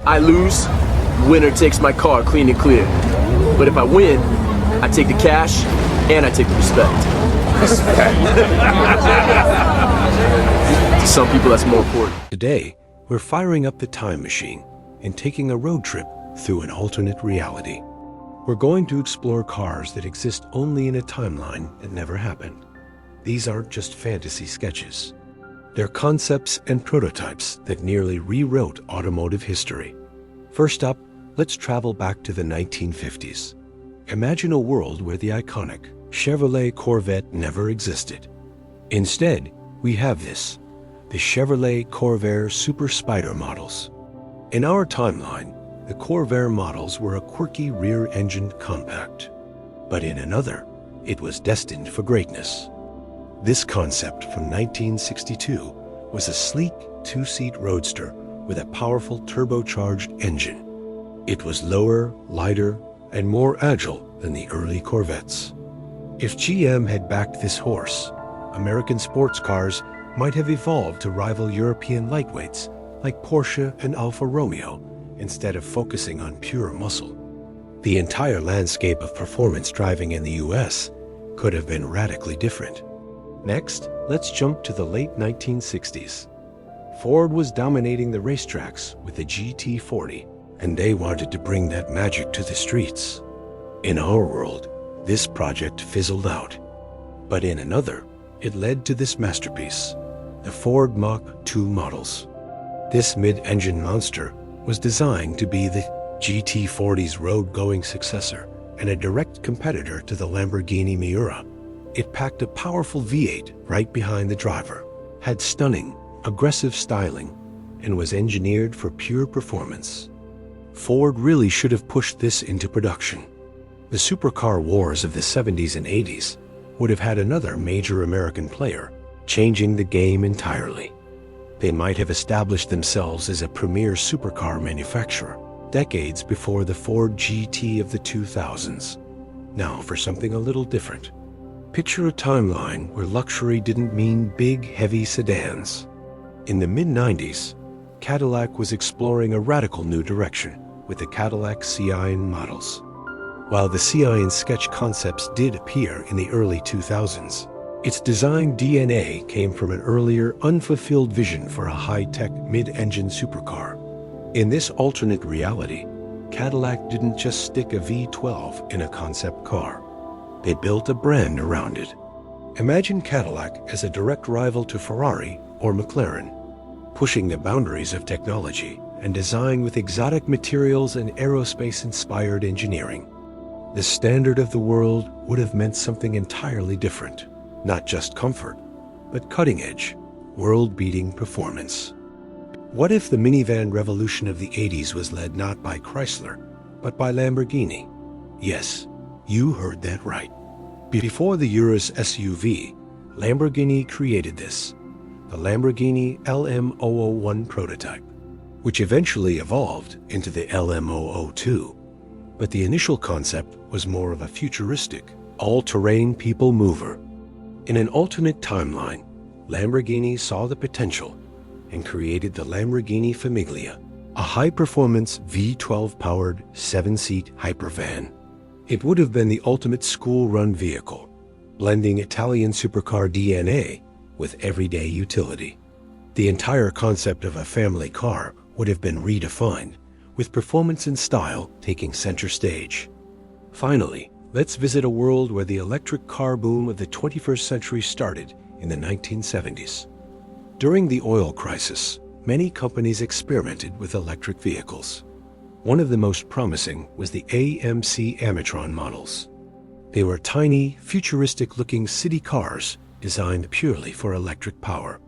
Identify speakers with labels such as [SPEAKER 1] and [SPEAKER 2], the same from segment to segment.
[SPEAKER 1] I lose, winner takes my car clean and clear. But if I win, I take the cash and I take the respect. To some people, that's more important.
[SPEAKER 2] Today, we're firing up the time machine and taking a road trip through an alternate reality. We're going to explore cars that exist only in a timeline that never happened. These aren't just fantasy sketches. They're concepts and prototypes that nearly rewrote automotive history. First up, let's travel back to the 1950s. Imagine a world where the iconic Chevrolet Corvette never existed. Instead, we have the Chevrolet Corvair Super Spider models. In our timeline, the Corvair models were a quirky rear-engined compact. But in another, it was destined for greatness. This concept from 1962 was a sleek two-seat roadster with a powerful turbocharged engine. It was lower, lighter, and more agile than the early Corvettes. If GM had backed this horse, American sports cars might have evolved to rival European lightweights like Porsche and Alfa Romeo instead of focusing on pure muscle. The entire landscape of performance driving in the US could have been radically different. Next, let's jump to the late 1960s. Ford was dominating the racetracks with the GT40, and they wanted to bring that magic to the streets. In our world, this project fizzled out. But in another, it led to this masterpiece, the Ford Mach 2 models. This mid-engine monster was designed to be the GT40's road-going successor and a direct competitor to the Lamborghini Miura. It packed a powerful V8 right behind the driver, had stunning, aggressive styling, and was engineered for pure performance. Ford really should have pushed this into production. The supercar wars of the 70s and 80s would have had another major American player, changing the game entirely. They might have established themselves as a premier supercar manufacturer decades before the Ford GT of the 2000s. Now for something a little different. Picture a timeline where luxury didn't mean big, heavy sedans. In the mid-90s, Cadillac was exploring a radical new direction with the Cadillac Cian models. While the Cian sketch concepts did appear in the early 2000s, its design DNA came from an earlier, unfulfilled vision for a high-tech mid-engine supercar. In this alternate reality, Cadillac didn't just stick a V12 in a concept car. They built a brand around it. Imagine Cadillac as a direct rival to Ferrari or McLaren, pushing the boundaries of technology and design with exotic materials and aerospace-inspired engineering. The standard of the world would have meant something entirely different. Not just comfort, but cutting-edge, world-beating performance. What if the minivan revolution of the 80s was led not by Chrysler, but by Lamborghini? Yes, you heard that right. Before the Urus SUV, Lamborghini created this, the Lamborghini LM001 prototype, which eventually evolved into the LM002. But the initial concept was more of a futuristic, all-terrain people mover. In an alternate timeline, Lamborghini saw the potential and created the Lamborghini Famiglia, a high-performance V12-powered 7-seat hypervan. It would have been the ultimate school-run vehicle, blending Italian supercar DNA with everyday utility. The entire concept of a family car would have been redefined, with performance and style taking center stage. Finally, let's visit a world where the electric car boom of the 21st century started in the 1970s. During the oil crisis, many companies experimented with electric vehicles. One of the most promising was the AMC Amatron models. They were tiny, futuristic-looking city cars designed purely for electric power.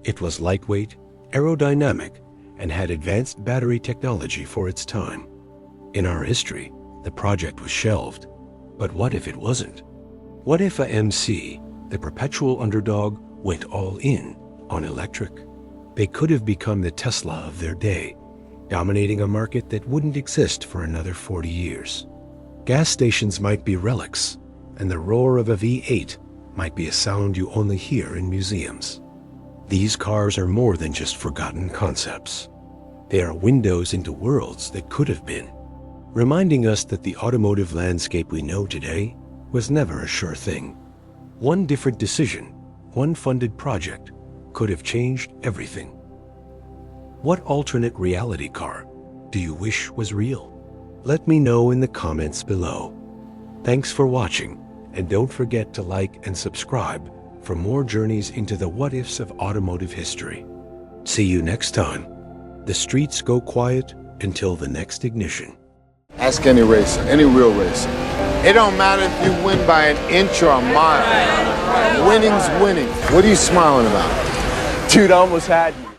[SPEAKER 2] It was lightweight, aerodynamic, and had advanced battery technology for its time. In our history, the project was shelved. But what if it wasn't? What if a MC, the perpetual underdog, went all in on electric? They could have become the Tesla of their day, dominating a market that wouldn't exist for another 40 years. Gas stations might be relics, and the roar of a V8 might be a sound you only hear in museums. These cars are more than just forgotten concepts. They are windows into worlds that could have been, reminding us that the automotive landscape we know today was never a sure thing. One different decision, one funded project, could have changed everything. What alternate reality car do you wish was real? Let me know in the comments below. Thanks for watching, and don't forget to like and subscribe for more journeys into the what-ifs of automotive history. See you next time. The streets go quiet until the next ignition.
[SPEAKER 3] Ask any racer, any real racer. It don't matter if you win by an inch or a mile. Winning's winning. What are you smiling about?
[SPEAKER 1] Dude, I almost had you.